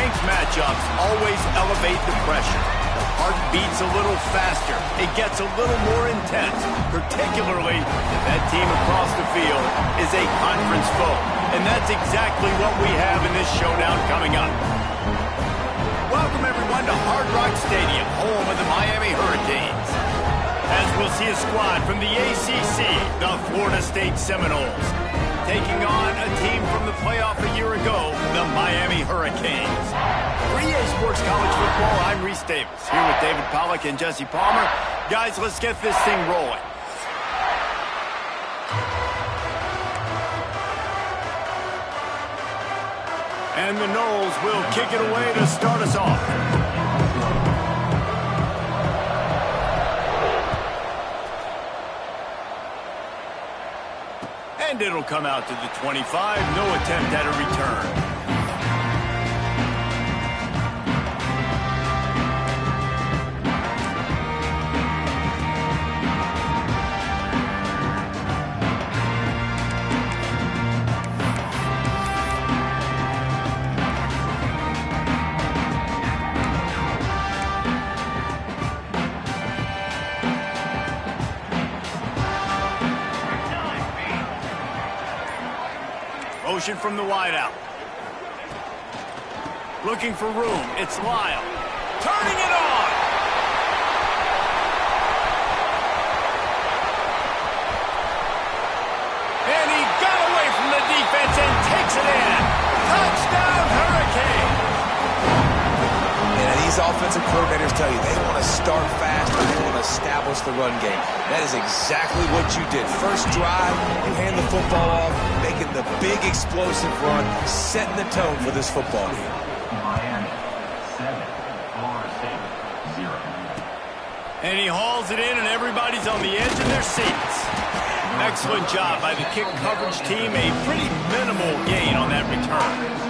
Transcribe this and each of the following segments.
High-stakes matchups always elevate the pressure. The heart beats a little faster. It gets a little more intense, particularly if that team across the field is a conference foe. And that's exactly what we have in this showdown coming up. Welcome, everyone, to Hard Rock Stadium, home of the Miami Hurricanes. As we'll see a squad from the ACC, the Florida State Seminoles, taking on a team from the playoff a year ago, the Miami Hurricanes. For EA Sports College Football, I'm Reese Davis, here with David Pollack and Jesse Palmer. Guys, let's get this thing rolling. And the Noles will kick it away to start us off. And it'll come out to the 25. No attempt at a return. Motion from the wideout. Looking for room. It's Lyle. Turning it on. And he got away from the defense and takes it in. Touchdown, Hurricane. And these offensive coordinators tell you they want to start fast and they want to establish the run game. That is exactly what you did. First drive, you hand the football off, making the big explosive run, setting the tone for this football game. Miami, 7, Florida State, 0. And he hauls it in, and everybody's on the edge of their seats. Excellent job by the kick coverage team. A pretty minimal gain on that return.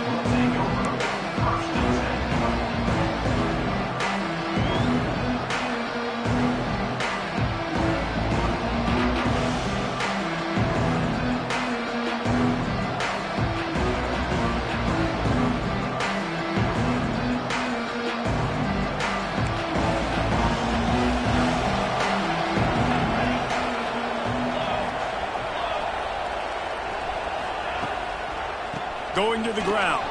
Going to the ground.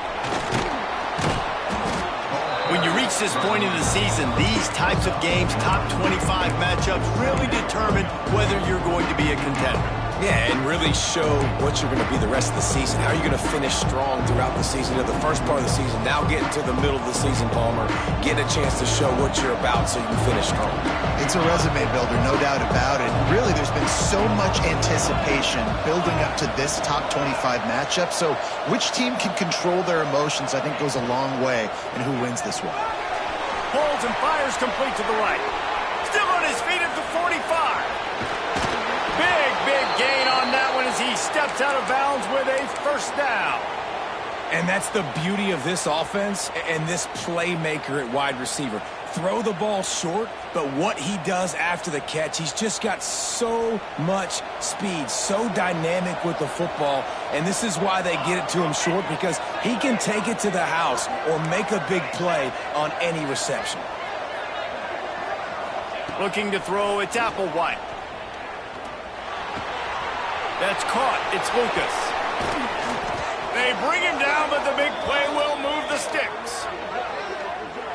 When you reach this point in the season, these types of games, top 25 matchups, really determine whether you're going to be a contender. Yeah, and really show what you're going to be the rest of the season. How are you going to finish strong throughout the season? You know, the first part of the season, now getting to the middle of the season, Palmer, getting a chance to show what you're about so you can finish strong. It's a resume builder, no doubt about it. Really, there's been so much anticipation building up to this top 25 matchup. So which team can control their emotions, I think, goes a long way in who wins this one. Pulls and fires complete to the right. Still on his feet at the 45. Big gain on that one as he steps out of bounds with a first down. And that's the beauty of this offense and this playmaker at wide receiver. Throw the ball short, but what he does after the catch, he's just got so much speed, so dynamic with the football, and this is why they get it to him short, because he can take it to the house or make a big play on any reception. Looking to throw, it's Applewhite. That's caught. It's Lucas. They bring him down, but the big play will move the sticks.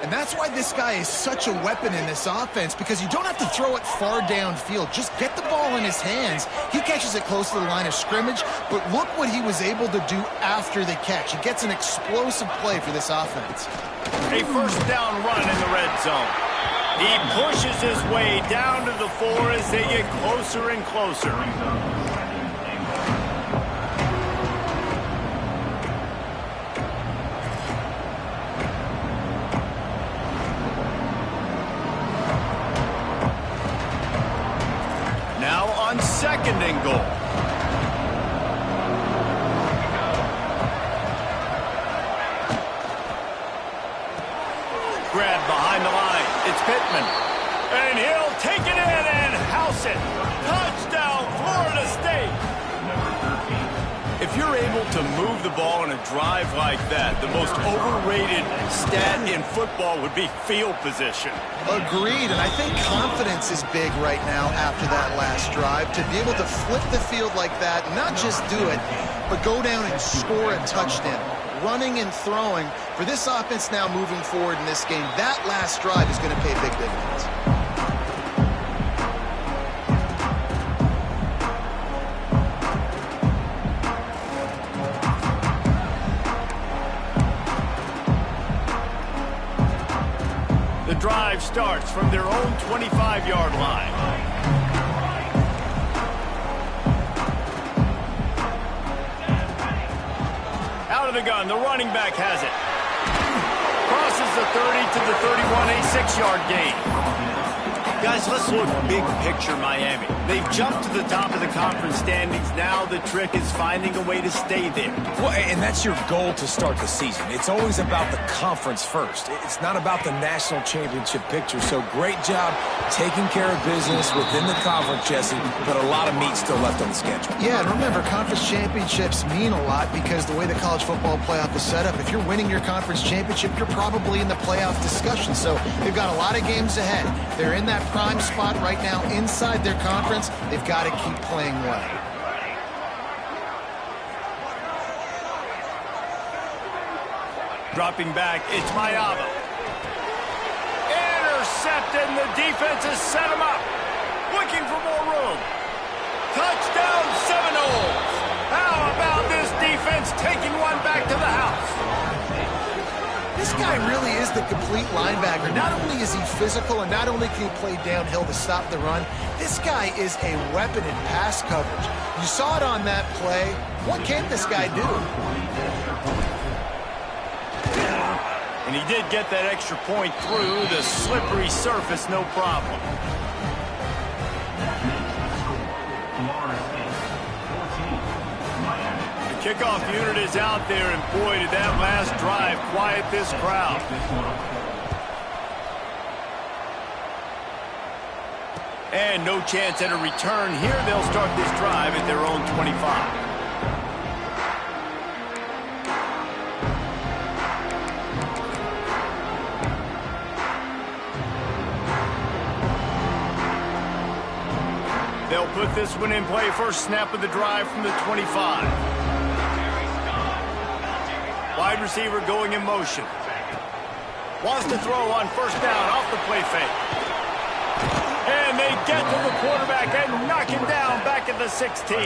And that's why this guy is such a weapon in this offense, because you don't have to throw it far downfield. Just get the ball in his hands. He catches it close to the line of scrimmage, but look what he was able to do after the catch. He gets an explosive play for this offense. A first down run in the red zone. He pushes his way down to the 4 as they get closer and closer. Now on second and goal. Grab behind the line. It's Pittman. And he'll take it in and house it. Touchdown, Florida State. Number 13. If you're able To move the ball in a drive like that, the most overrated stat in football would be field position. Agreed, and I think confidence is big right now after that last drive. To be able to flip the field like that, not just do it, but go down and score a touchdown. Running and throwing. For this offense now moving forward in this game, that last drive is going to pay big dividends. The drive starts from their own 25-yard line. Out of the gun, the running back has it. Crosses the 30 to the 31, a 6-yard gain. Guys, let's look big picture Miami. They've jumped to the top of the conference standings. Now the trick is finding a way to stay there. Well, and that's your goal to start the season. It's always about the conference first. It's not about the national championship picture. So great job taking care of business within the conference, Jesse, but a lot of meat still left on the schedule. Yeah, and remember, conference championships mean a lot because the way the college football playoff is set up, if you're winning your conference championship, you're probably in the playoff discussion. So they've got a lot of games ahead. They're in that prime spot right now inside their conference. They've got to keep playing well. Dropping back, it's Mayaba. Intercepted, and the defense has set him up. Looking for more room. Touchdown Seminoles. How about this defense taking one back to the house? This guy really is the complete linebacker. Not only is he physical and not only can he play downhill to stop the run, this guy is a weapon in pass coverage. You saw it on that play. What can't this guy do? And he did get that extra point through the slippery surface, no problem. The kickoff unit is out there, and boy, did that last drive quiet this crowd. And no chance at a return here. They'll start this drive at their own 25. They'll put this one in play. First snap of the drive from the 25. Wide receiver going in motion. Wants to throw on first down off the play fake. And they get to the quarterback and knock him down back at the 16.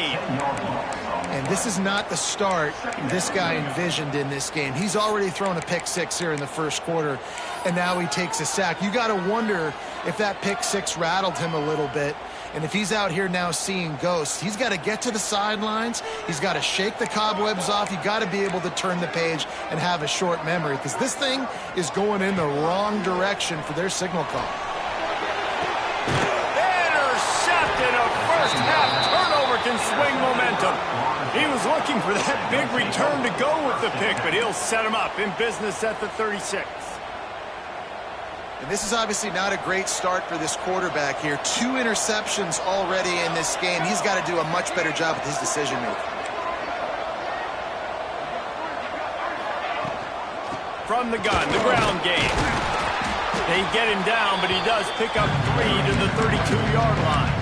And this is not the start this guy envisioned in this game. He's already thrown a pick six here in the first quarter, and now he takes a sack. You got to wonder if that pick six rattled him a little bit. And if he's out here now seeing ghosts, he's got to get to the sidelines. He's got to shake the cobwebs off. You've got to be able to turn the page and have a short memory because this thing is going in the wrong direction for their signal call. Intercepted. A first half turnover can swing momentum. He was looking for that big return to go with the pick, but he'll set him up in business at the 36. And this is obviously not a great start for this quarterback here. 2 interceptions already in this game. He's got to do a much better job with his decision-making. From the gun, the ground game. They get him down, but he does pick up 3 to the 32-yard line.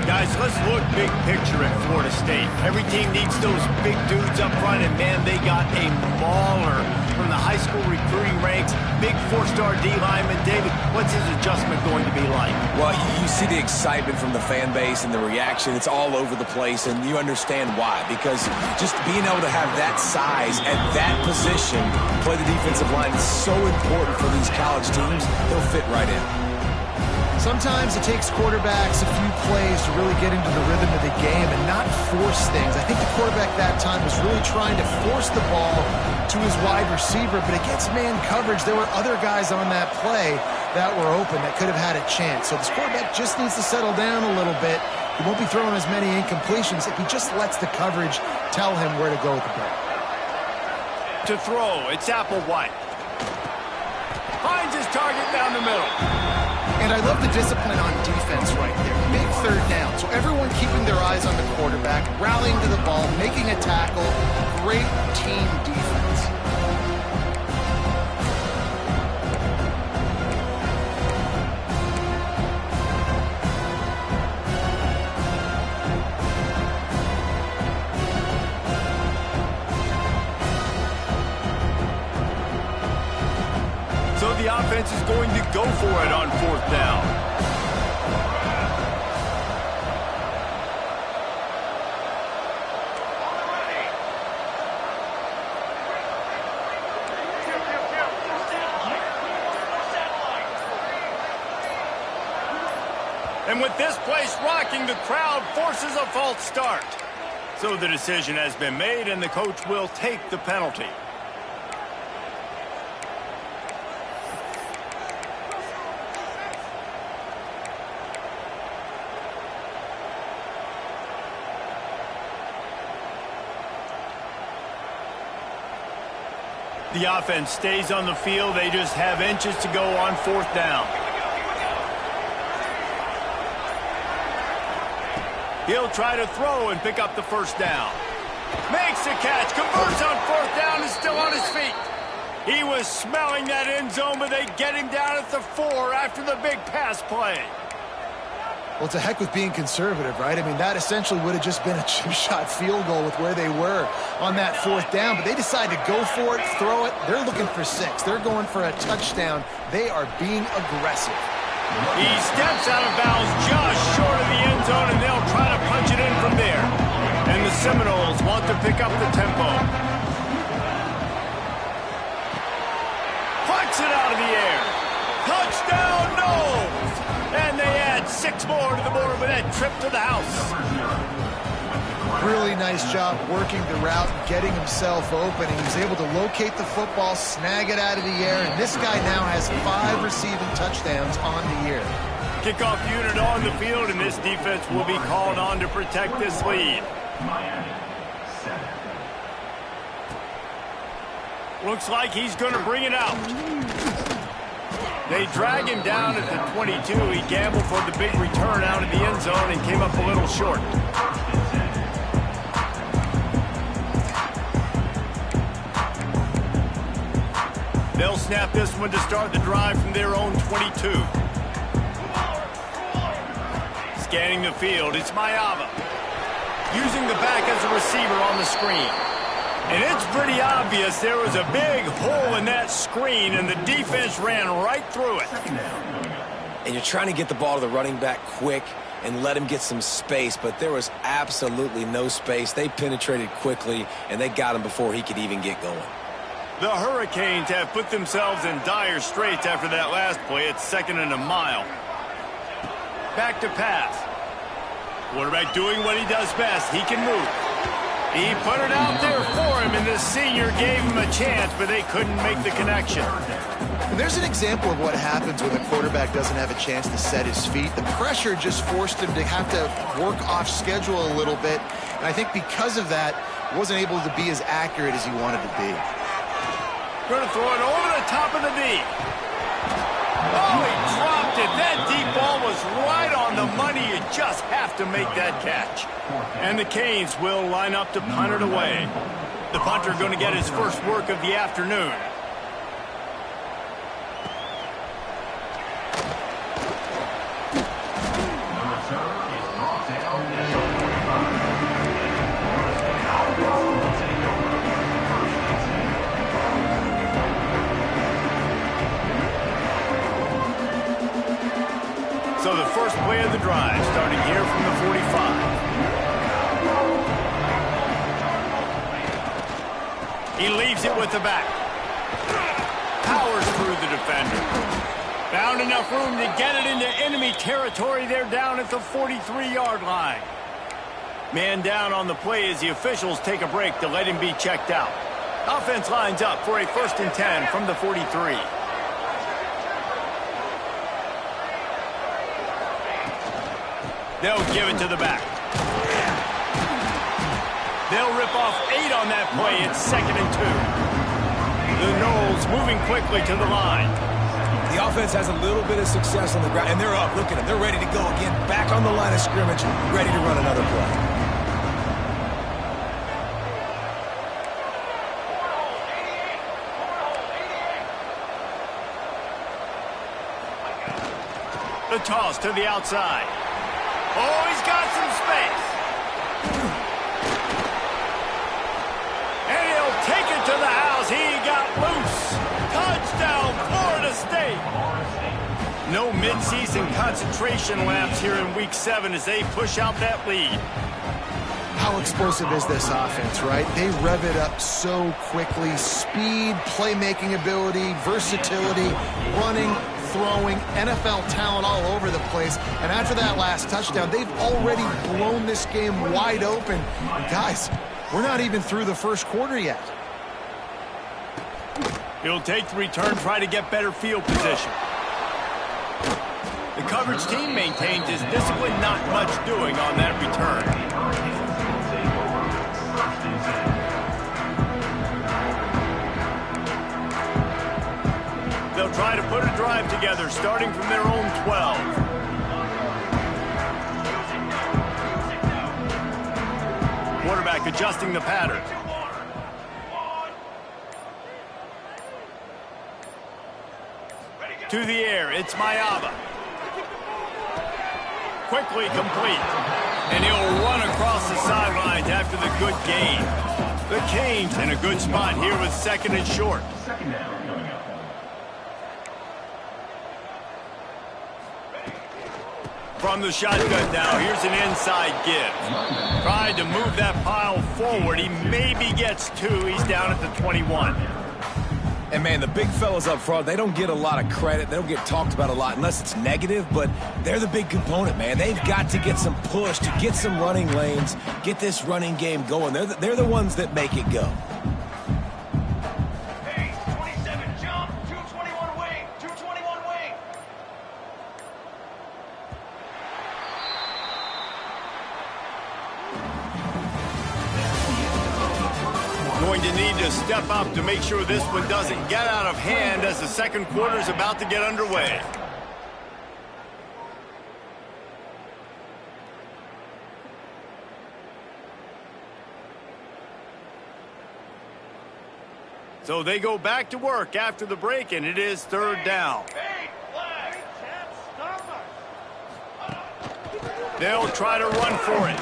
Guys, let's look big picture at Florida State. Every team needs those big dudes up front, and man, they got a mauler from the high school recruiting ranks. Big 4-star D lineman. David, what's his adjustment going to be like? Well, you see the excitement from the fan base and the reaction. It's all over the place, and you understand why. Because just being able to have that size at that position, play the defensive line, is so important for these college teams. They'll fit right in. Sometimes it takes quarterbacks a few plays to really get into the rhythm of the game and not force things. I think the quarterback that time was really trying to force the ball to his wide receiver, but against man coverage, there were other guys on that play that were open that could have had a chance. So this quarterback just needs to settle down a little bit. He won't be throwing as many incompletions if he just lets the coverage tell him where to go with the ball. To throw, it's Applewhite. Finds his target down the middle. And I love the discipline on defense right there. Big third down. So everyone keeping their eyes on the quarterback, rallying to the ball, making a tackle. Great team defense. So the offense is going to go for it on fourth down. And with this place rocking, the crowd forces a false start. So the decision has been made, and the coach will take the penalty. The offense stays on the field. They just have inches to go on fourth down. He'll try to throw and pick up the first down. Makes the catch, converts on fourth down, and still on his feet. He was smelling that end zone, but they get him down at the 4 after the big pass play. Well, it's a heck with being conservative, right? I mean, that essentially would have just been a chip-shot field goal with where they were on that fourth down, but they decide to go for it, throw it. They're looking for 6. They're going for a touchdown. They are being aggressive. He steps out of bounds just short of the end zone, and they'll try to punch it in from there. And the Seminoles want to pick up the tempo. Puts it out of the air. Touchdown, Noles! And they add 6 more to the board with that trip to the house. Really nice job working the route, getting himself open. He was able to locate the football, snag it out of the air, and this guy now has 5 receiving touchdowns on the year. Kickoff unit on the field, and this defense will be called on to protect this lead. Miami, 7. Looks like he's going to bring it out. They drag him down at the 22. He gambled for the big return out of the end zone and came up a little short. They'll snap this one to start the drive from their own 22. Scanning the field, it's Mayava. Using the back as a receiver on the screen. And it's pretty obvious there was a big hole in that screen, and the defense ran right through it. And you're trying to get the ball to the running back quick and let him get some space, but there was absolutely no space. They penetrated quickly, and they got him before he could even get going. The Hurricanes have put themselves in dire straits after that last play. It's 2nd and a mile. Back to pass. Quarterback doing what he does best. He can move. He put it out there for him, and the senior gave him a chance, but they couldn't make the connection. And there's an example of what happens when the quarterback doesn't have a chance to set his feet. The pressure just forced him to have to work off schedule a little bit. And I think because of that, he wasn't able to be as accurate as he wanted to be. Going to throw it over the top of the D. Oh, he dropped it. That deep ball was right on the money. You just have to make that catch. And the Canes will line up to punt it away. The punter going to get his first work of the afternoon. So the first play of the drive, starting here from the 45. He leaves it with the back. Powers through the defender. Found enough room to get it into enemy territory. They're down at the 43-yard line. Man down on the play as the officials take a break to let him be checked out. Offense lines up for a 1st and 10 from the 43. They'll give it to the back. They'll rip off 8 on that play. It's 2nd and 2. The Noles moving quickly to the line. The offense has a little bit of success on the ground, and they're up. Look at them. They're ready to go again. Back on the line of scrimmage, ready to run another play. The toss to the outside. Oh, he's got some space. And he'll take it to the house. He got loose. Touchdown, Florida State. No midseason concentration lapse here in Week 7 as they push out that lead. How explosive is this offense, right? They rev it up so quickly. Speed, playmaking ability, versatility, running, throwing, NFL talent all over the place. And after that last touchdown, they've already blown this game wide open. And guys, we're not even through the first quarter yet. He'll take the return, try to get better field position. The coverage team maintains his discipline, not much doing on that return. They'll try to put a drive together, starting from their own 12. Quarterback adjusting the pattern. To the air, it's Mayava. Quickly complete. And he'll run across the sidelines after the good gain. The Canes in a good spot here with 2nd and short. From the shotgun now, here's an inside give. Tried to move that pile forward. He maybe gets 2. He's down at the 21. And, man, the big fellas up front, they don't get a lot of credit. They don't get talked about a lot unless it's negative, but they're the big component, man. They've got to get some push, to get some running lanes, get this running game going. They're the ones that make it go. Hey, 27, jump, 221 wing, 221 wing. Going to need to step up to make sure this one doesn't get out of hand as the second quarter is about to get underway. So they go back to work after the break, and it is 3rd down. They'll try to run for it.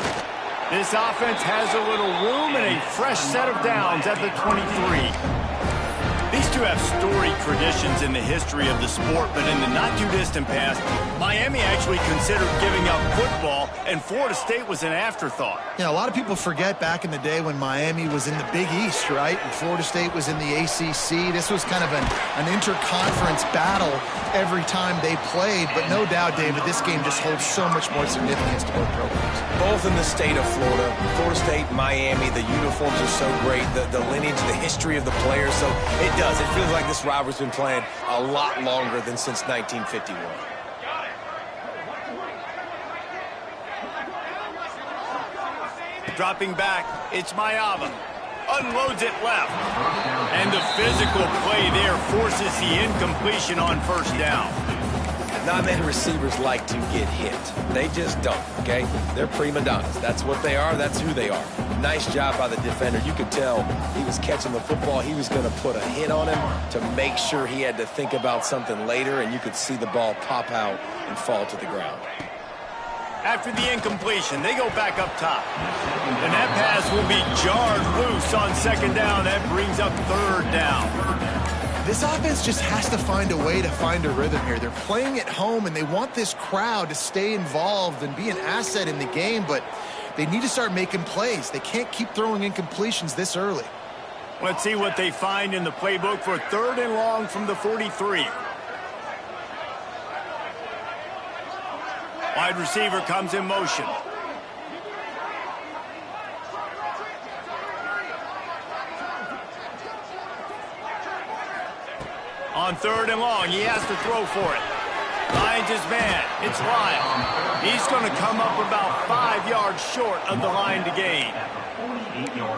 This offense has a little room and a fresh set of downs at the 23. These two have storied traditions in the history of the sport, but in the not-too-distant past, Miami actually considered giving up football, and Florida State was an afterthought. Yeah, a lot of people forget back in the day when Miami was in the Big East, right? And Florida State was in the ACC. This was kind of an interconference battle every time they played, but no doubt, David, this game just holds so much more significance to both programs. Both in the state of Florida. Florida State, Miami, the uniforms are so great, the lineage, the history of the players, so it does. It feels like this rivalry's been playing a lot longer than since 1951. Dropping back, it's Mayava. Unloads it left. And the physical play there forces the incompletion on 1st down. Not many receivers like to get hit. They just don't, okay? They're prima donnas. That's what they are. That's who they are. Nice job by the defender. You could tell he was catching the football. He was going to put a hit on him to make sure he had to think about something later, and you could see the ball pop out and fall to the ground. After the incompletion, they go back up top. And that pass will be jarred loose on 2nd down. That brings up 3rd down. This offense just has to find a way to find a rhythm here. They're playing at home, and they want this crowd to stay involved and be an asset in the game, but they need to start making plays. They can't keep throwing incompletions this early. Let's see what they find in the playbook for 3rd and long from the 43. Wide receiver comes in motion. On 3rd and long, he has to throw for it. Finds his man. It's Lyle. He's going to come up about 5 yards short of the line to gain.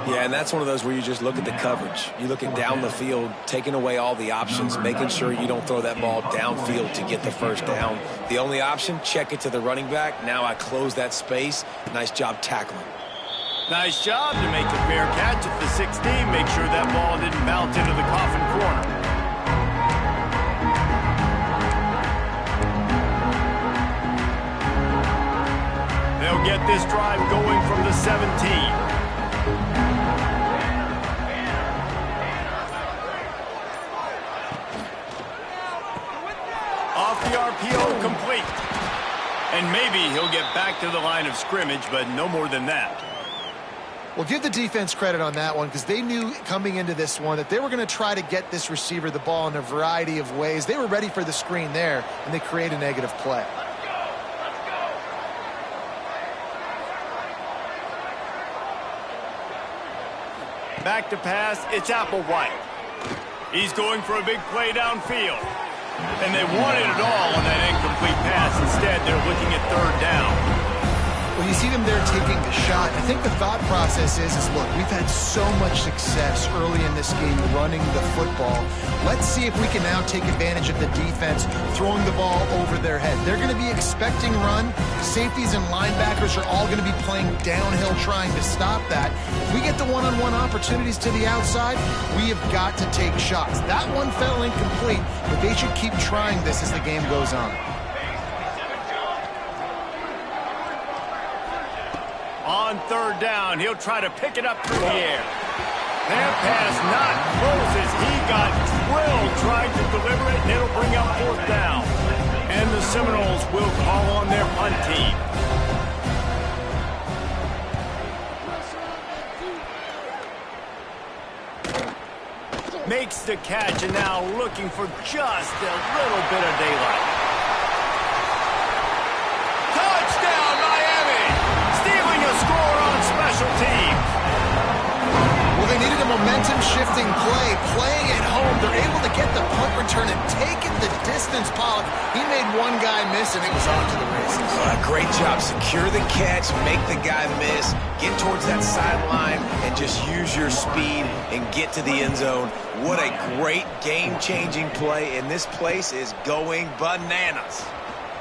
Yeah, and that's one of those where you just look at the coverage. You look at down the field, taking away all the options, making sure you don't throw that ball downfield to get the first down. The only option, check it to the running back. Now I close that space. Nice job tackling. Nice job to make a fair catch at the 16. Make sure that ball didn't bounce into the coffin corner. They'll get this drive going from the 17. Off the RPO, complete. And maybe he'll get back to the line of scrimmage, but no more than that. Well, give the defense credit on that one because they knew coming into this one that they were going to try to get this receiver the ball in a variety of ways. They were ready for the screen there, and they create a negative play. Back to pass, it's Applewhite. He's going for a big play downfield. And they wanted it all on that incomplete pass. Instead, they're looking at third down. Well, you see them there taking the shot. I think the thought process is look, we've had so much success early in this game running the football. Let's see if we can now take advantage of the defense throwing the ball over their head. They're going to be expecting run. Safeties and linebackers are all going to be playing downhill trying to stop that. If we get the one-on-one opportunities to the outside, we have got to take shots. That one fell incomplete, but they should keep trying this as the game goes on. On third down, he'll try to pick it up through the air. That pass not close as he got drilled trying to deliver it, and it'll bring up fourth down. And the Seminoles will call on their punt team. Makes the catch and now looking for just a little bit of daylight. Touchdown, Miami! Stealing a score on special teams. Well, they needed a momentum-shifting play. Playing at home, they're able to get the punt return and take it the distance. Pollock, he made one guy miss, and it was on to the races. Great job. Secure the catch, make the guy miss, get towards that sideline, and just use your speed and get to the end zone. What a great game-changing play, and this place is going bananas.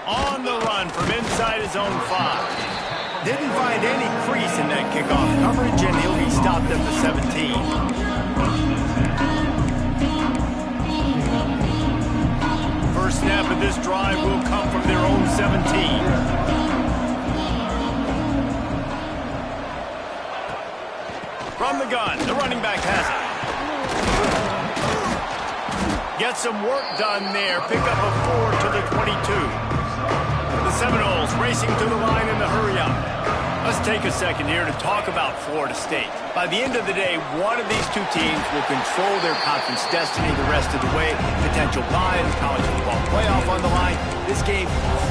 On the run from inside his own 5. Didn't find any crease in that kickoff coverage, and he'll be stopped at the 17. First snap of this drive will come from their own 17. From the gun, the running back has it. Get some work done there. Pick up a 4 to the 22. The Seminoles racing to the line in the hurry-up. Let's take a second here to talk about Florida State. By the end of the day, one of these two teams will control their conference destiny the rest of the way. Potential bye in the college football playoff on the line. This game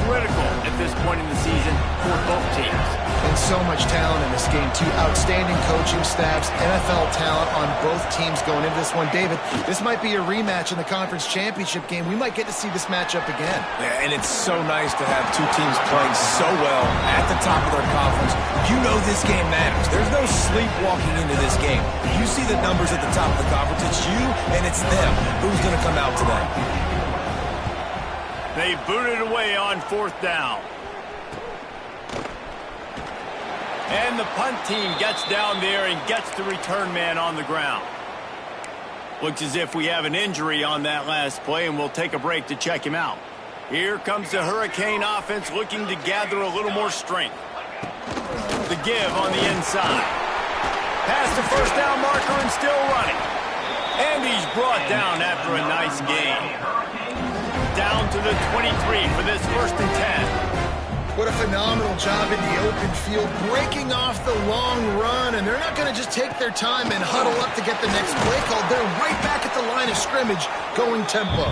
critical at this point in the season for both teams. And so much talent in this game, too. Outstanding coaching staffs, NFL talent on both teams going into this one. David, this might be a rematch in the conference championship game. We might get to see this matchup again. Yeah, and it's so nice to have two teams playing so well at the top of their conference. You know this game matters. There's no sleepwalking into this game. You see the numbers at the top of the conference. It's you and it's them. Who's going to come out today? They booted away on fourth down. And the punt team gets down there and gets the return man on the ground. Looks as if we have an injury on that last play, and we'll take a break to check him out. Here comes the Hurricane offense looking to gather a little more strength. The give on the inside. Past the first down marker and still running. And he's brought down after a nice gain. Down to the 23 for this 1st and 10. What a phenomenal job in the open field, breaking off the long run, and they're not going to just take their time and huddle up to get the next play called. They're right back at the line of scrimmage, going tempo.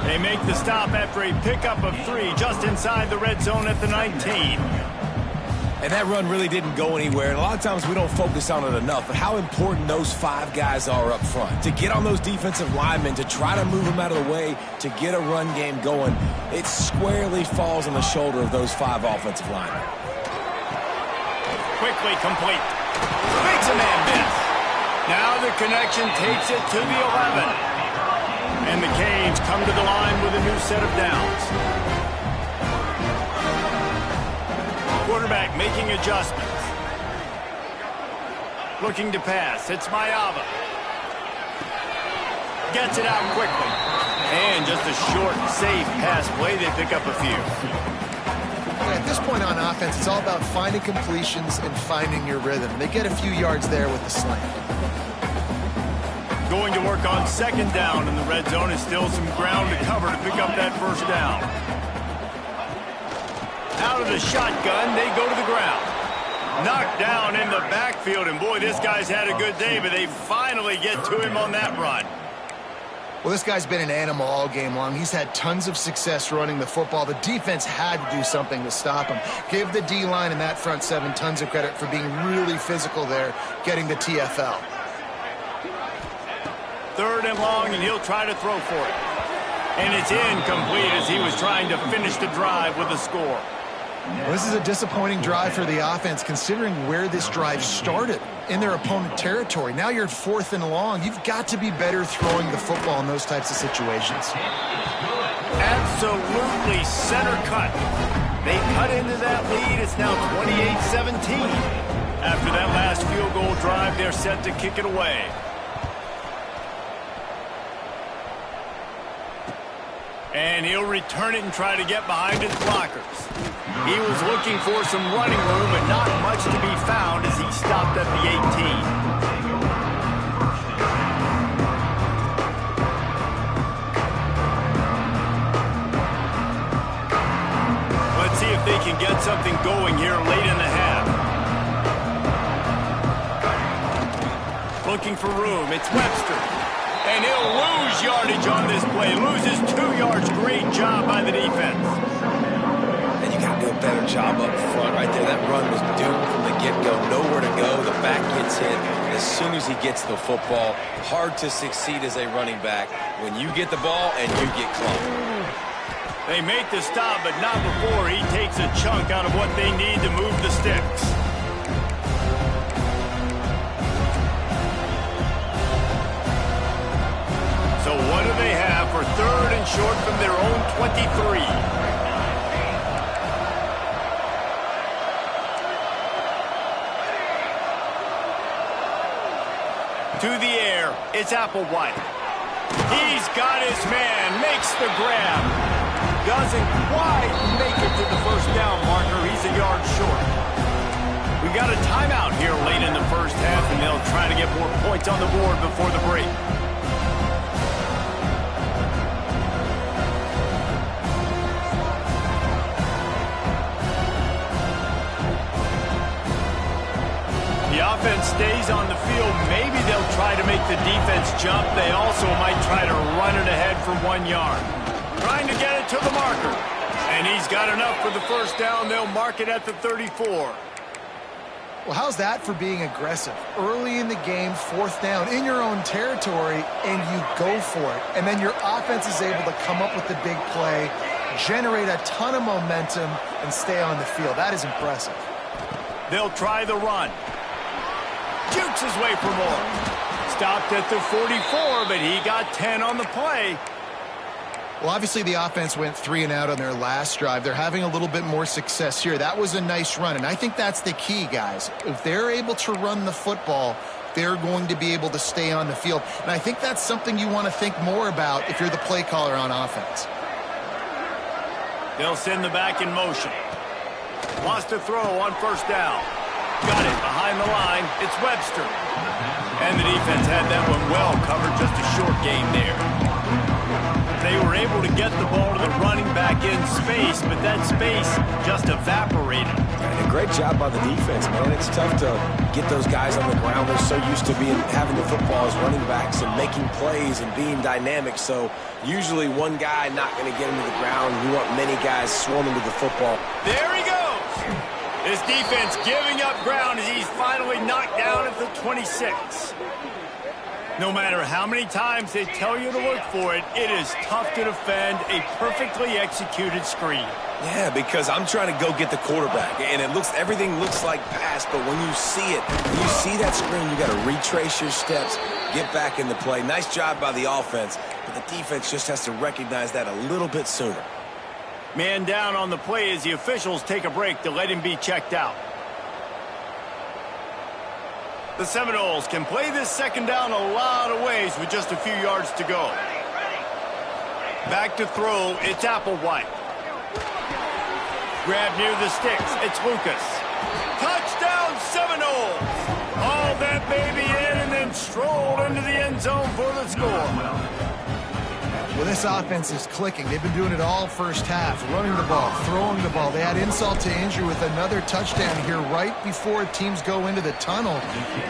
They make the stop after a pickup of 3 just inside the red zone at the 19. And that run really didn't go anywhere. And a lot of times we don't focus on it enough. But how important those 5 guys are up front. To get on those defensive linemen, to try to move them out of the way, to get a run game going, it squarely falls on the shoulder of those 5 offensive linemen. Quickly complete. Makes a man miss. Now the connection takes it to the 11. And the Canes come to the line with a new set of downs. Quarterback making adjustments. Looking to pass. It's Mayava. Gets it out quickly. And just a short, safe pass play. They pick up a few. At this point on offense, it's all about finding completions and finding your rhythm. They get a few yards there with the slant. Going to work on second down in the red zone. Is still some ground to cover to pick up that first down. Out of the shotgun, they go to the ground. Knocked down in the backfield, and boy, this guy's had a good day, but they finally get to him on that run. Well, this guy's been an animal all game long. He's had tons of success running the football. The defense had to do something to stop him. Give the D-line and that front 7 tons of credit for being really physical there, getting the TFL. Third and long, and he'll try to throw for it. And it's incomplete as he was trying to finish the drive with a score. Well, this is a disappointing drive for the offense, considering where this drive started, in their opponent territory. Now you're at 4th and long. You've got to be better throwing the football in those types of situations. Absolutely center cut. They cut into that lead. It's now 28-17. After that last field goal drive, they're set to kick it away. And he'll return it and try to get behind his blockers. He was looking for some running room, but not much to be found as he stopped at the 18. Let's see if they can get something going here late in the half. Looking for room. It's Webster. And he'll lose yardage on this play. Loses 2 yards. Great job by the defense. And you got to do a better job up front right there. That run was doomed from the get-go. Nowhere to go. The back gets hit. As soon as he gets the football, hard to succeed as a running back when you get the ball and you get clumped. They make the stop, but not before he takes a chunk out of what they need to move the sticks. So what do they have for 3rd and short from their own 23? To the air, it's Applewhite. He's got his man, makes the grab. Doesn't quite make it to the first down marker. He's a yard short. We got a timeout here late in the first half, and they'll try to get more points on the board before the break. The offense stays on the field. Maybe they'll try to make the defense jump. They also might try to run it ahead for 1 yard. Trying to get it to the marker. And he's got enough for the first down. They'll mark it at the 34. Well, how's that for being aggressive? Early in the game, 4th down in your own territory, and you go for it. And then your offense is able to come up with the big play, generate a ton of momentum, and stay on the field. That is impressive. They'll try the run. Jukes his way for more. Stopped at the 44, but he got 10 on the play. Well, obviously the offense went 3 and out on their last drive. They're having a little bit more success here. That was a nice run, and I think that's the key, guys. If they're able to run the football, they're going to be able to stay on the field. And I think that's something you want to think more about if you're the play caller on offense. They'll send the back in motion. Wants to throw on first down. Got it behind the line. It's Webster. And the defense had that one well covered. Just a short game there. They were able to get the ball to the running back in space, but that space just evaporated. And a great job by the defense, man. It's tough to get those guys on the ground. They're so used to having the football as running backs and making plays and being dynamic. So usually one guy not going to get him to the ground. You want many guys swarming to the football. There he goes. His defense giving up ground as he's finally knocked down at the 26. No matter how many times they tell you to look for it, it is tough to defend a perfectly executed screen. Yeah, because I'm trying to go get the quarterback, and everything looks like pass, but when you see it, when you see that screen, you got to retrace your steps, get back in the play. Nice job by the offense, but the defense just has to recognize that a little bit sooner. Man down on the play as the officials take a break to let him be checked out. The Seminoles can play this second down a lot of ways with just a few yards to go. Back to throw, it's Applewhite. Grab near the sticks, it's Lucas. Touchdown Seminoles! Haul that baby in and then stroll into the end zone for the score. Well, this offense is clicking. They've been doing it all first half, running the ball, throwing the ball. They add insult to injury with another touchdown here right before teams go into the tunnel.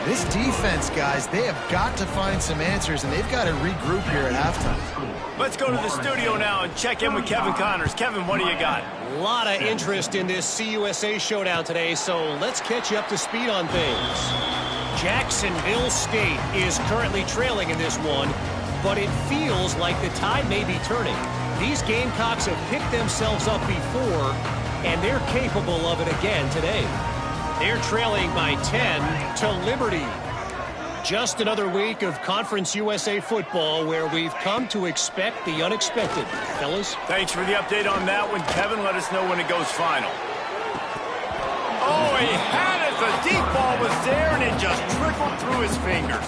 This defense, guys, they have got to find some answers, and they've got to regroup here at halftime. Let's go to the studio now and check in with Kevin Connors. Kevin, what do you got? A lot of interest in this CUSA showdown today, so let's catch you up to speed on things. Jacksonville State is currently trailing in this one, but it feels like the tide may be turning. These Gamecocks have picked themselves up before, and they're capable of it again today. They're trailing by 10 to Liberty. Just another week of Conference USA football where we've come to expect the unexpected. Fellas? Thanks for the update on that one, Kevin. Let us know when it goes final. Oh, he had it. The deep ball was there, and it just trickled through his fingers.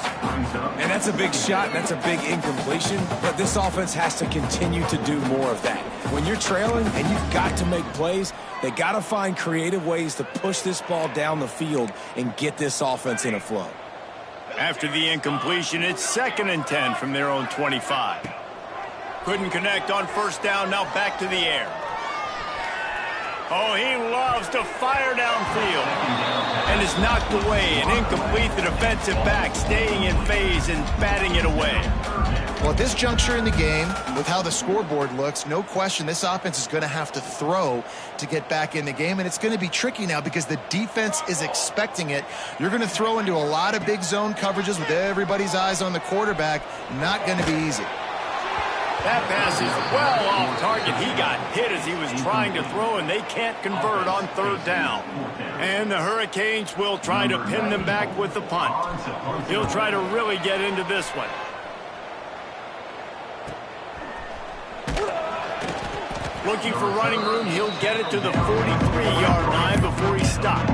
And that's a big shot, that's a big incompletion, but this offense has to continue to do more of that. When you're trailing and you've got to make plays, they got to find creative ways to push this ball down the field and get this offense in a flow. After the incompletion, it's 2nd and 10 from their own 25. Couldn't connect on first down, now back to the air. Oh, he loves to fire downfield. And is knocked away and incomplete. The defensive back staying in phase and batting it away. Well, at this juncture in the game, with how the scoreboard looks, no question this offense is going to have to throw to get back in the game, and it's going to be tricky now because the defense is expecting it. You're going to throw into a lot of big zone coverages with everybody's eyes on the quarterback. Not going to be easy. That pass is well off target. He got hit as he was trying to throw, and they can't convert on third down. And the Hurricanes will try to pin them back with the punt. He'll try to really get into this one. Looking for running room, he'll get it to the 43-yard line before he stopped.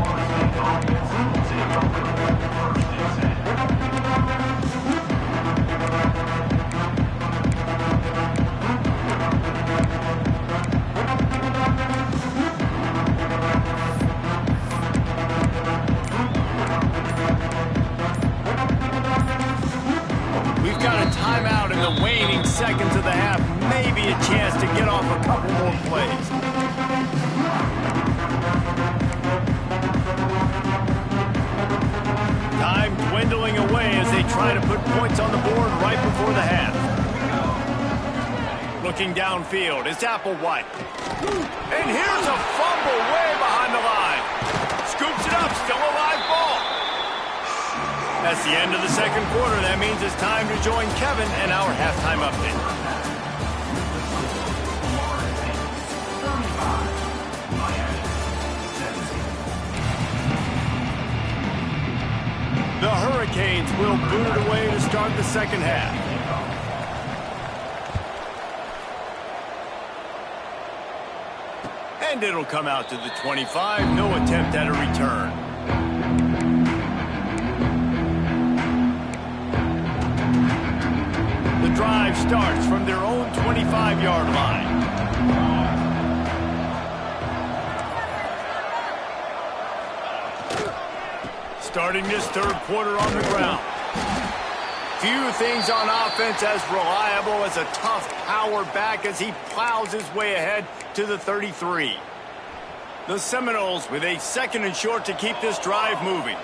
We've got a timeout in the waning seconds of the half. Maybe a chance to get off a couple more plays. Time dwindling away as they try to put points on the board right before the half. Looking downfield, it's Applewhite. And here's a fumble way behind the line. Scoops it up, still a live ball. That's the end of the second quarter. That means it's time to join Kevin and our halftime update. The Hurricanes will boot it away to start the second half. And it'll come out to the 25. No attempt at a return. The drive starts from their own 25-yard line. Starting this third quarter on the ground. Few things on offense as reliable as a tough power back as he plows his way ahead to the 33. The Seminoles with a 2nd and short to keep this drive moving.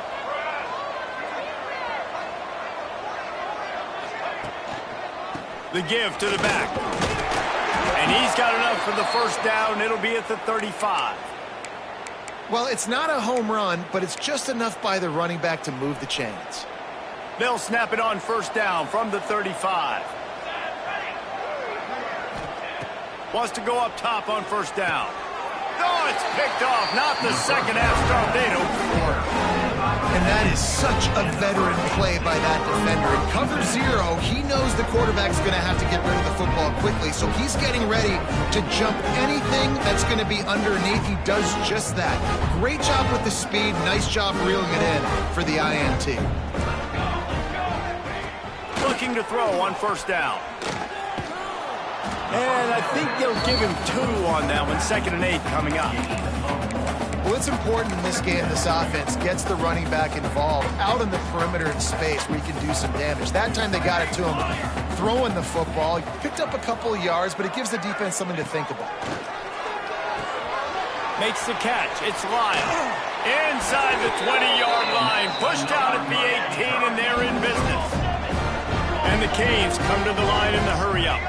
The give to the back. And he's got enough for the first down. It'll be at the 35. Well, it's not a home run, but it's just enough by the running back to move the chains. They'll snap it on first down from the 35. Wants to go up top on first down. Oh, it's picked off. Not the second half tornado. And that is such a veteran play by that defender. In cover zero, he knows the quarterback's going to have to get rid of the football quickly, so he's getting ready to jump anything that's going to be underneath. He does just that. Great job with the speed. Nice job reeling it in for the INT. Looking to throw on first down. And I think they'll give him 2 on that one. 2nd and 8 coming up. Well, it's important in this game, this offense gets the running back involved out in the perimeter in space where he can do some damage. That time they got it to him throwing the football. He picked up a couple of yards, but it gives the defense something to think about. Makes the catch. It's Lyle. Inside the 20-yard line. Pushed out at the 18, and they're in business. And the Canes come to the line in the hurry-up.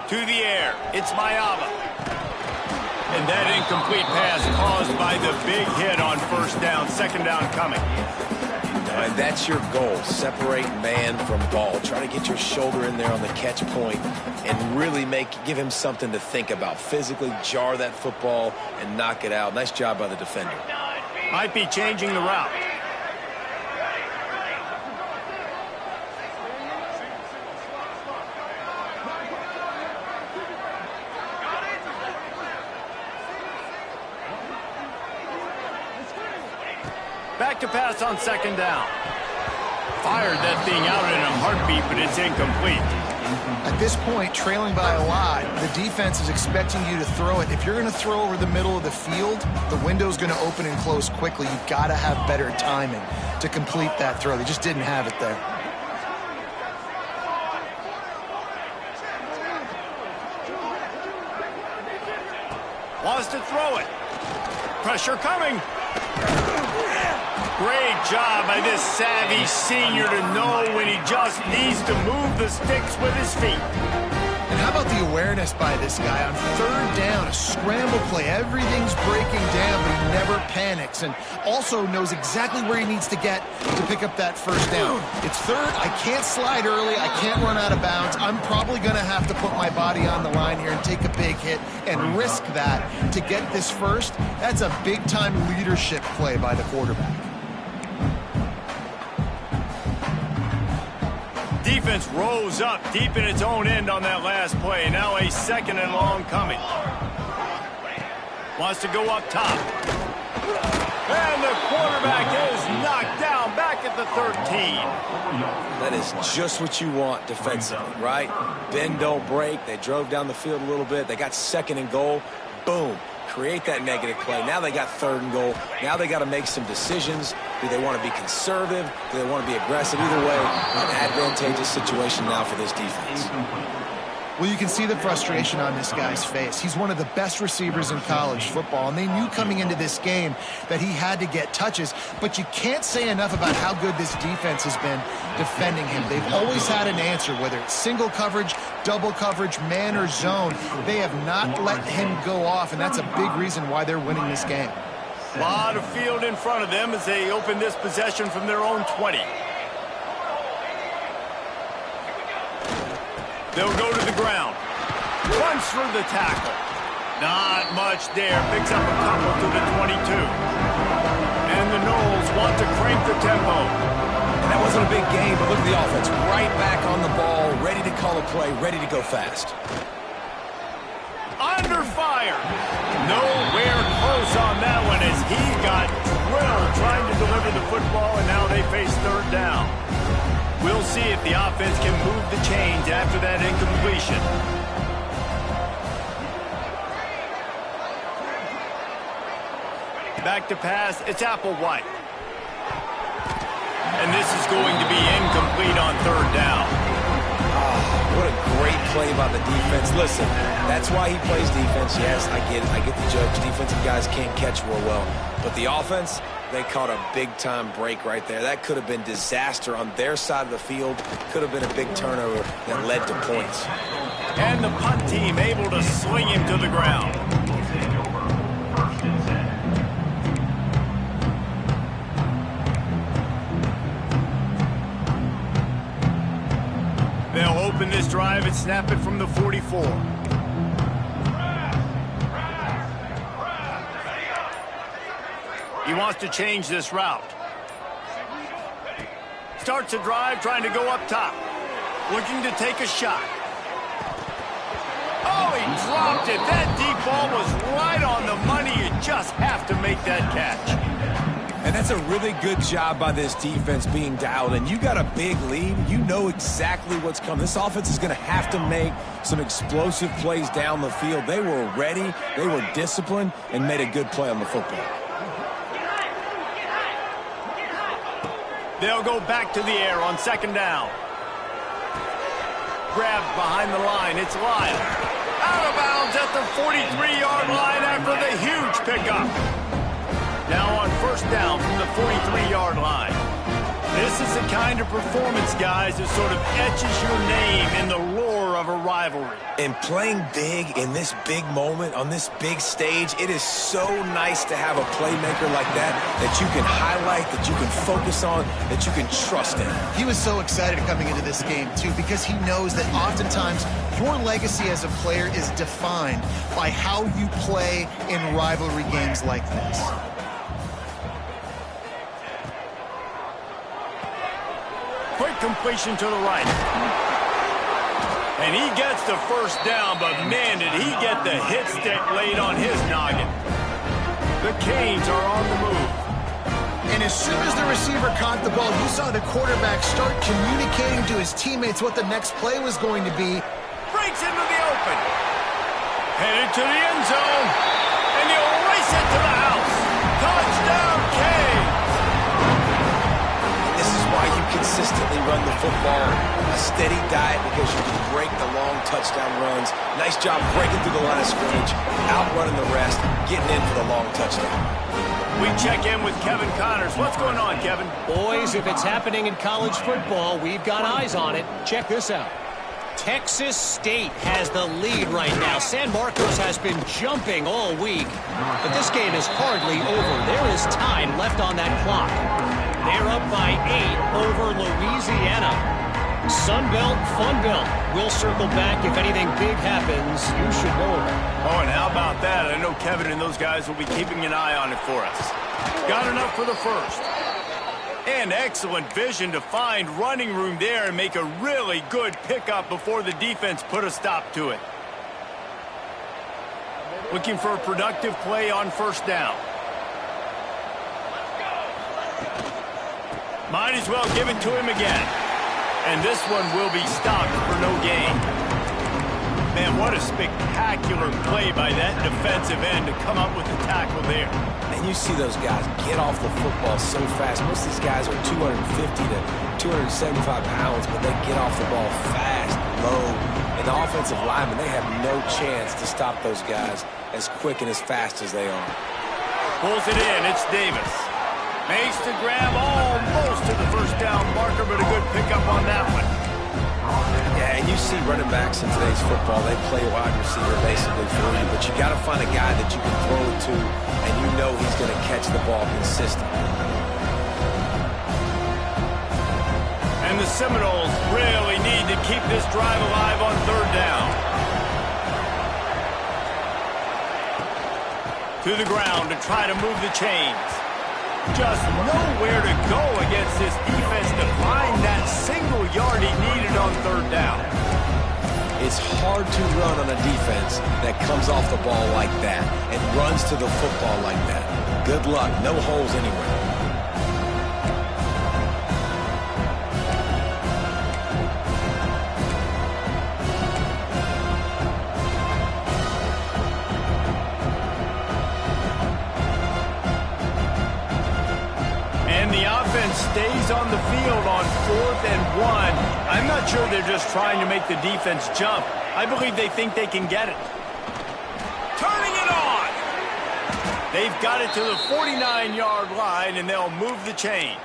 To the air, it's Mayava. And that incomplete pass caused by the big hit on first down. 2nd down coming. And that's your goal. Separate man from ball. Try to get your shoulder in there on the catch point and really give him something to think about. Physically jar that football and knock it out. Nice job by the defender. Might be changing the route. Back to pass on 2nd down. Fired that thing out in a heartbeat, but it's incomplete. At this point, trailing by a lot, the defense is expecting you to throw it. If you're going to throw over the middle of the field, the window's going to open and close quickly. You've got to have better timing to complete that throw. They just didn't have it there. Wants to throw it. Pressure coming. Great job by this savvy senior to know when he just needs to move the sticks with his feet. And how about the awareness by this guy on 3rd down, a scramble play. Everything's breaking down, but he never panics and also knows exactly where he needs to get to pick up that first down. It's 3rd. I can't slide early. I can't run out of bounds. I'm probably going to have to put my body on the line here and take a big hit and risk that to get this first. That's a big-time leadership play by the quarterback. Defense rose up deep in its own end on that last play. Now a 2nd and long coming. Wants to go up top. And the quarterback is knocked down back at the 13. That is just what you want defensively, right? Bend, don't break. They drove down the field a little bit. They got 2nd and goal. Boom. Create that negative play. Now they got 3rd and goal. Now they got to make some decisions. Do they want to be conservative? Do they want to be aggressive? Either way, an advantageous situation now for this defense. Well, you can see the frustration on this guy's face. He's one of the best receivers in college football, and they knew coming into this game that he had to get touches, but you can't say enough about how good this defense has been defending him. They've always had an answer, whether it's single coverage, double coverage, man or zone. They have not let him go off, and that's a big reason why they're winning this game. A lot of field in front of them as they open this possession from their own 20. They'll go to the ground. Runs through the tackle. Not much there. Picks up a couple to the 22. And the Knowles want to crank the tempo. And that wasn't a big game, but look at the offense. Right back on the ball, ready to call a play, ready to go fast. Under fire. Nowhere close on that one as he got drilled trying to deliver the football, and now they face 3rd down. We'll see if the offense can move the chains after that incompletion. Back to pass, it's Applewhite. And this is going to be incomplete on 3rd down. What a great play by the defense. Listen, that's why he plays defense. Yes, I get it. I get the judge. Defensive guys can't catch real well. But the offense, They caught a big-time break right there. That could have been disaster on their side of the field. Could have been a big turnover that led to points. And the punt team able to swing him to the ground. They'll open this drive and snap it from the 44. He wants to change this route. Starts a drive trying to go up top. Looking to take a shot. Oh, he dropped it. That deep ball was right on the money. You just have to make that catch. And that's a really good job by this defense being dialed in. You got a big lead. You know exactly what's coming. This offense is going to have to make some explosive plays down the field. They were ready, they were disciplined, and made a good play on the football. They'll go back to the air on second down. Grabbed behind the line. It's Lyle. Out of bounds at the 43-yard line after the huge pickup. Now on first down from the 43-yard line. This is the kind of performance, guys, that sort of etches your name in the roar of a rivalry. And playing big in this big moment, on this big stage, it is so nice to have a playmaker like that you can highlight, that you can focus on, that you can trust in. He was so excited coming into this game, too, because he knows that oftentimes your legacy as a player is defined by how you play in rivalry games like this. Quick completion to the right. And he gets the first down, but man, did he get the hit stick laid on his noggin. The Canes are on the move. And as soon as the receiver caught the ball, you saw the quarterback start communicating to his teammates what the next play was going to be. Breaks into the open. Headed to the end zone. And he'll race it to the house. Touchdown, Canes. This is why you consistently run the football. A steady diet because you can break the long touchdown runs. Nice job breaking through the line of scrimmage, outrunning the rest, getting in for the long touchdown. We check in with Kevin Connors. What's going on, Kevin? Boys, if it's happening in college football, we've got eyes on it. Check this out. Texas State has the lead right now. San Marcos has been jumping all week, but this game is hardly over. There is time left on that clock. They're up by 8 over Louisiana. Sunbelt, Funbelt. We'll circle back if anything big happens. You should know it. Oh, and how about that? I know Kevin and those guys will be keeping an eye on it for us. Got enough for the first. And excellent vision to find running room there and make a really good pickup before the defense put a stop to it. Looking for a productive play on first down. Might as well give it to him again. And this one will be stopped for no gain. Man, what a spectacular play by that defensive end to come up with the tackle there. And you see those guys get off the football so fast. Most of these guys are 250 to 275 pounds, but they get off the ball fast, low. And the offensive linemen, they have no chance to stop those guys as quick and as fast as they are. Pulls it in. It's Davis. Makes the grab almost to the first down marker, but a good pickup on that one. Yeah, and you see running backs in today's football, they play wide receiver basically for you, but you got to find a guy that you can throw it to, and you know he's going to catch the ball consistently. And the Seminoles really need to keep this drive alive on third down. To the ground to try to move the chains. Just nowhere to go against this defense to find that single yard he needed on third down. It's hard to run on a defense that comes off the ball like that and runs to the football like that. Good luck. No holes anywhere. Stays on the field on 4th and 1. I'm not sure they're just trying to make the defense jump. I believe they think they can get it. Turning it on. They've got it to the 49-yard line, and they'll move the chains.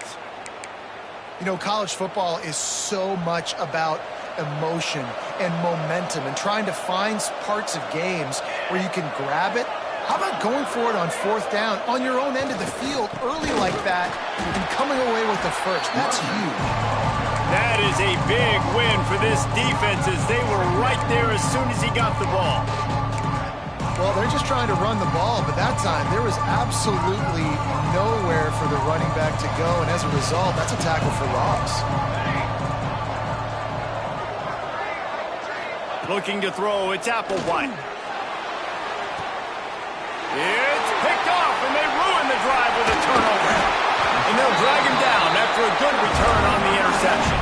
You know, college football is so much about emotion and momentum and trying to find parts of games where you can grab it. How about going for it on 4th down on your own end of the field early like that and coming away with the first? That's huge. That is a big win for this defense as they were right there as soon as he got the ball. Well, they're just trying to run the ball, but that time there was absolutely nowhere for the running back to go, and as a result, that's a tackle for loss. Looking to throw, it's Applewhite. It's picked off, and they ruin the drive with a turnover. And they'll drag him down after a good return on the interception.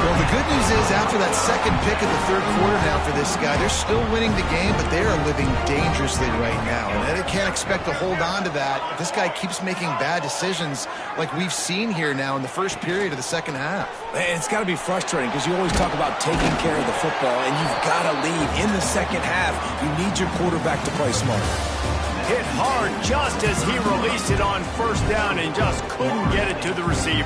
Well, the good news is after that second pick of the 3rd quarter now for this guy, they're still winning the game, but they are living dangerously right now. And they can't expect to hold on to that. This guy keeps making bad decisions like we've seen here now in the first period of the second half. And it's got to be frustrating because you always talk about taking care of the football, and you've got to lead in the second half. You need your quarterback to play smart. Hit hard just as he released it on 1st down and just couldn't get it to the receiver.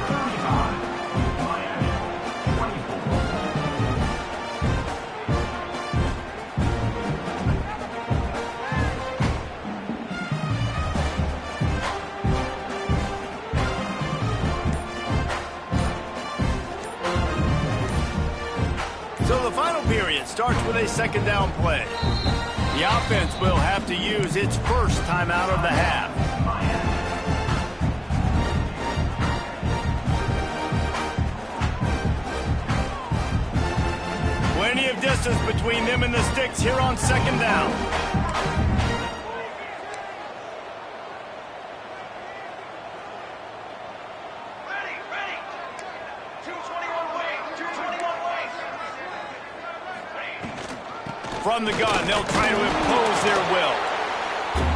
So the final period starts with a 2nd down play. The offense will have to use its first timeout of the half. Plenty of distance between them and the sticks here on 2nd down. Ready. 221 wing. 221 wing. From the gun, they'll try to impose their will.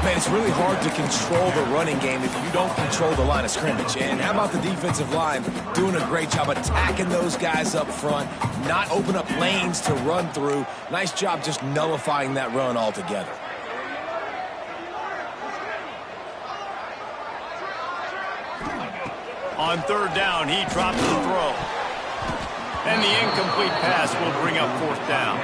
Man, it's really hard to control the running game if you don't control the line of scrimmage. And how about the defensive line doing a great job attacking those guys up front, not open up lanes to run through. Nice job just nullifying that run altogether. On 3rd down, he drops the throw. And the incomplete pass will bring up 4th down.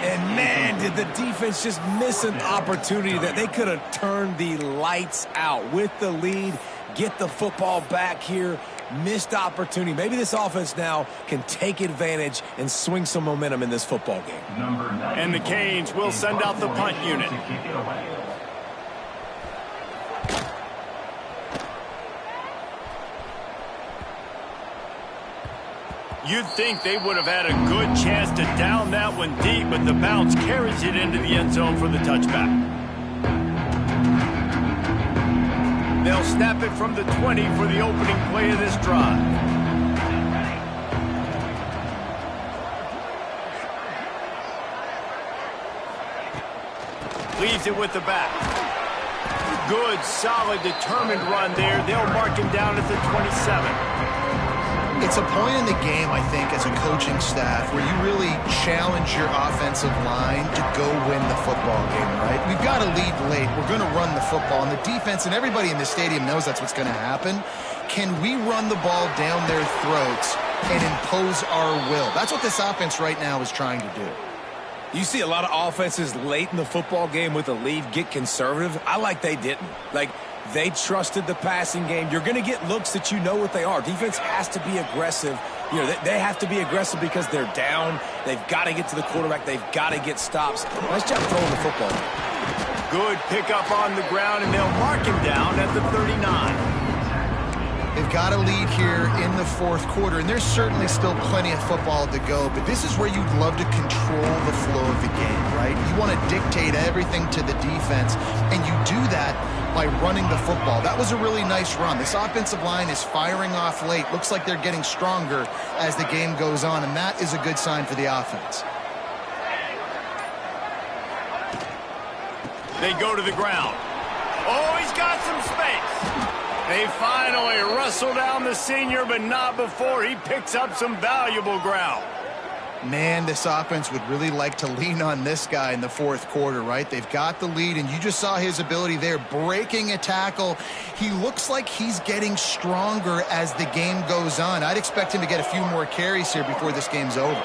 And man, did the defense just miss an opportunity that they could have turned the lights out with the lead, get the football back here, missed opportunity. Maybe this offense now can take advantage and swing some momentum in this football game. And the Canes will send out the punt unit. You'd think they would have had a good chance to down that one deep, but the bounce carries it into the end zone for the touchback. They'll snap it from the 20 for the opening play of this drive. Leaves it with the back. Good, solid, determined run there. They'll mark him down at the 27. It's a point in the game, I think, as a coaching staff where you really challenge your offensive line to go win the football game, right? We've got to lead late. We're going to run the football, and the defense and everybody in the stadium knows that's what's going to happen. Can we run the ball down their throats and impose our will? That's what this offense right now is trying to do. You see a lot of offenses late in the football game with a lead get conservative. I like they didn't. Like, they trusted the passing game. You're going to get looks that you know what they are. Defense has to be aggressive. You know, they have to be aggressive because they're down. They've got to get to the quarterback. They've got to get stops. Nice job throwing the football. Good pickup on the ground, and they'll mark him down at the 39. They've got a lead here in the 4th quarter, and there's certainly still plenty of football to go, but this is where you'd love to control the flow of the game, right? You want to dictate everything to the defense, and you do that by running the football. That was a really nice run. This offensive line is firing off late. Looks like they're getting stronger as the game goes on, and that is a good sign for the offense. They go to the ground. Oh, he's got some space. They finally wrestle down the senior, but not before he picks up some valuable ground. Man, this offense would really like to lean on this guy in the fourth quarter, right? They've got the lead, and you just saw his ability there, breaking a tackle. He looks like he's getting stronger as the game goes on. I'd expect him to get a few more carries here before this game's over.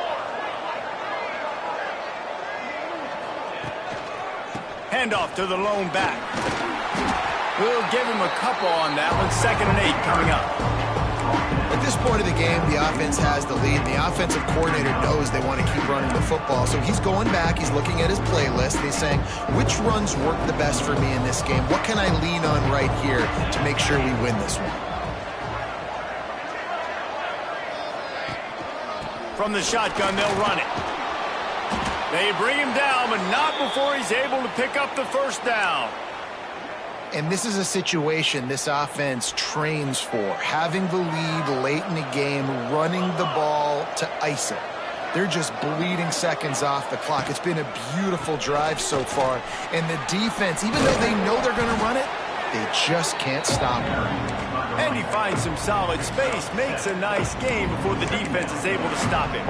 Handoff to the lone back. We'll give him a couple on that one. 2nd and 8 coming up. At this point of the game, the offense has the lead. The offensive coordinator knows they want to keep running the football. So he's going back, he's looking at his playlist, and he's saying, which runs work the best for me in this game? What can I lean on right here to make sure we win this one? From the shotgun, they'll run it. They bring him down, but not before he's able to pick up the first down. And this is a situation this offense trains for. Having the lead late in the game, running the ball to ice it. They're just bleeding seconds off the clock. It's been a beautiful drive so far. And the defense, even though they know they're going to run it, they just can't stop it. And he finds some solid space, makes a nice game before the defense is able to stop him.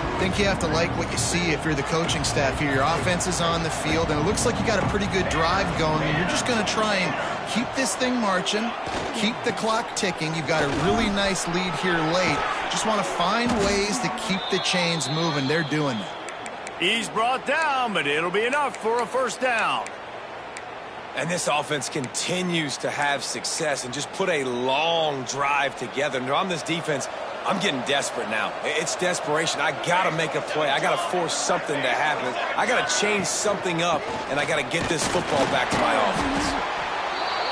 I think you have to like what you see if you're the coaching staff here. Your offense is on the field, and it looks like you got a pretty good drive going, and you're just going to try and keep this thing marching, keep the clock ticking. You've got a really nice lead here late. Just want to find ways to keep the chains moving. They're doing that. He's brought down, but it'll be enough for a first down. And this offense continues to have success and just put a long drive together. And on this defense, I'm getting desperate now. It's desperation. I got to make a play. I got to force something to happen. I got to change something up, and I got to get this football back to my offense.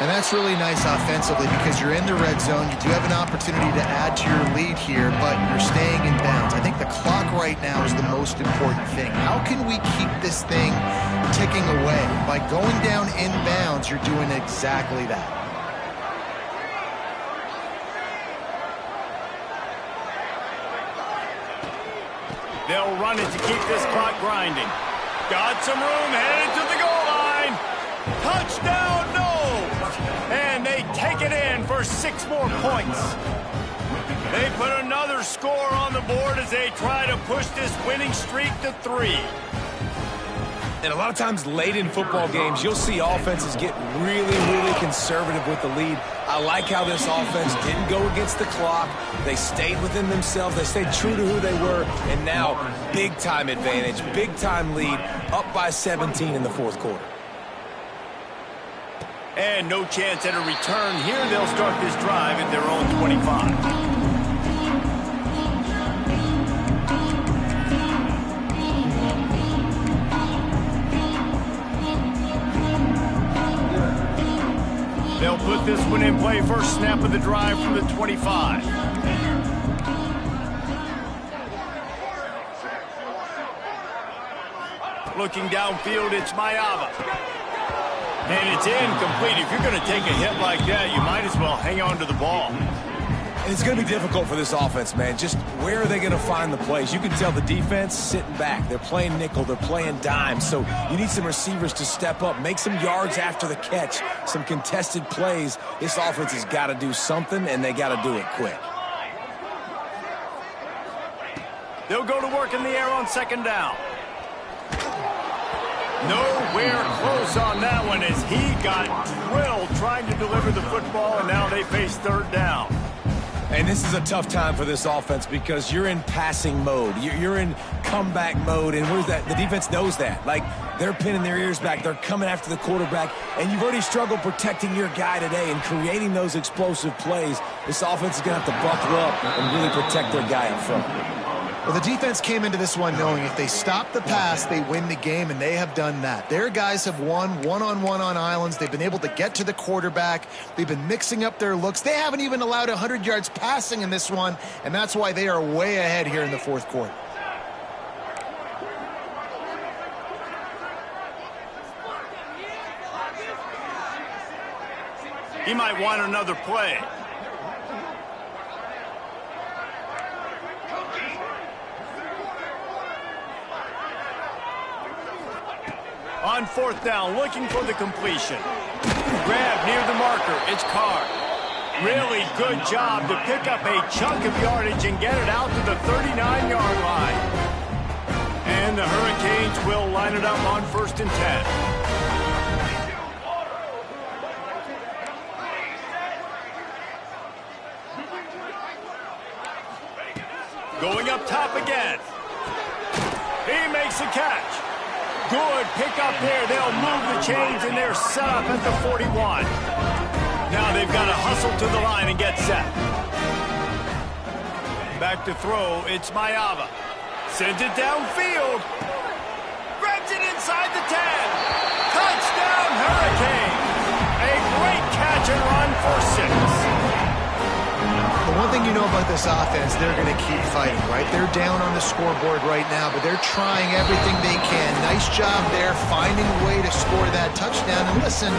And that's really nice offensively because you're in the red zone. You do have an opportunity to add to your lead here, but you're staying in bounds. I think the clock right now is the most important thing. How can we keep this thing ticking away? By going down in bounds, you're doing exactly that. They'll run it to keep this clock grinding. Got some room, headed to the goal line. Touchdown, no! And they take it in for 6 more points. They put another score on the board as they try to push this winning streak to 3. And a lot of times late in football games, you'll see offenses get really, really conservative with the lead. I like how this offense didn't go against the clock. They stayed within themselves. They stayed true to who they were. And now, big-time advantage, big-time lead, up by 17 in the fourth quarter. And no chance at a return here. They'll start this drive at their own 25. They'll put this one in play. First snap of the drive from the 25. Looking downfield, it's Mayava. And it's incomplete. If you're going to take a hit like that, you might as well hang on to the ball. And it's going to be difficult for this offense, man. Just where are they going to find the plays? You can tell the defense sitting back. They're playing nickel. They're playing dime. So you need some receivers to step up, make some yards after the catch, some contested plays. This offense has got to do something, and they got to do it quick. They'll go to work in the air on 2nd down. Nowhere close on that one as he got drilled trying to deliver the football, and now they face 3rd down. And this is a tough time for this offense because you're in passing mode. You're in comeback mode, and where's that? The defense knows that. Like, they're pinning their ears back. They're coming after the quarterback, and you've already struggled protecting your guy today and creating those explosive plays. This offense is going to have to buckle up and really protect their guy up front. Well, the defense came into this one knowing if they stop the pass, they win the game, and they have done that. Their guys have won one-on-one on islands. They've been able to get to the quarterback. They've been mixing up their looks. They haven't even allowed 100 yards passing in this one, and that's why they are way ahead here in the fourth quarter. He might want another play. On 4th down, looking for the completion. Grab near the marker. It's Carr. Really good job to pick up a chunk of yardage and get it out to the 39-yard line. And the Hurricanes will line it up on 1st and 10. Going up top again. He makes the catch. Good pick up there. They'll move the chains, and they're set up at the 41. Now they've got to hustle to the line and get set. Back to throw. It's Mayava. Sends it downfield. Grabs it inside the 10. Touchdown, Hurricane. A great catch and run for 6. The one thing you know about this offense, they're going to keep fighting, right? They're down on the scoreboard right now, but they're trying everything they can. Nice job there, finding a way to score that touchdown. And listen,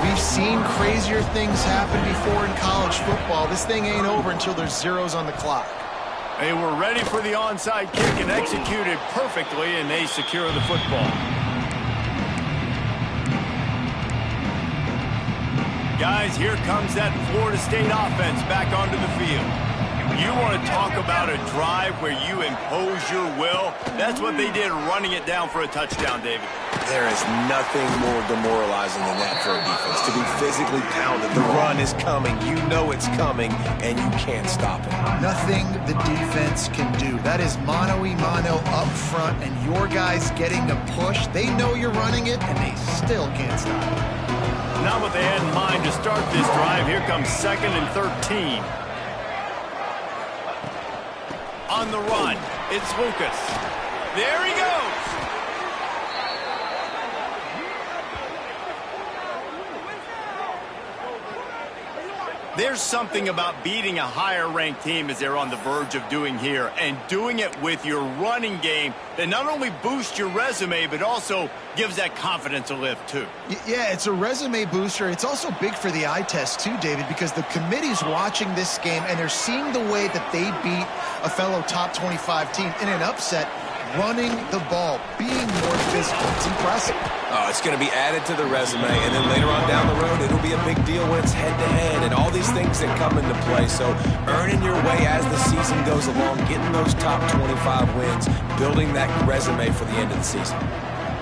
we've seen crazier things happen before in college football. This thing ain't over until there's zeros on the clock. They were ready for the onside kick and executed perfectly, and they secure the football. Guys, here comes that Florida State offense back onto the field. You want to talk about a drive where you impose your will? That's what they did, running it down for a touchdown, David. There is nothing more demoralizing than that for a defense. To be physically pounded. The run is coming. You know it's coming, and you can't stop it. Nothing the defense can do. That is mano-a-mano up front, and your guys getting the push. They know you're running it, and they still can't stop it. Not what they had in mind to start this drive. Here comes 2nd and 13. On the run, it's Lucas. There he goes. There's something about beating a higher-ranked team, as they're on the verge of doing here, and doing it with your running game that not only boosts your resume, but also gives that confidence a lift, too. Yeah, it's a resume booster. It's also big for the eye test, too, David, because the committee's watching this game, and they're seeing the way that they beat a fellow top 25 team in an upset, running the ball, being more physical. It's impressive. Oh, it's going to be added to the resume, and then later on down the road, it'll be a big deal when it's head-to-head and all these things that come into play. So earning your way as the season goes along, getting those top 25 wins, building that resume for the end of the season.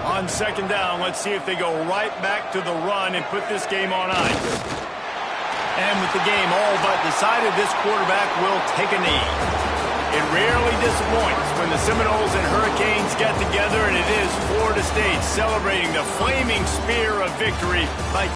On 2nd down, let's see if they go right back to the run and put this game on ice. And with the game all but decided, this quarterback will take a knee. It rarely disappoints when the Seminoles and Hurricanes get together, and it is Florida State celebrating the flaming spear of victory by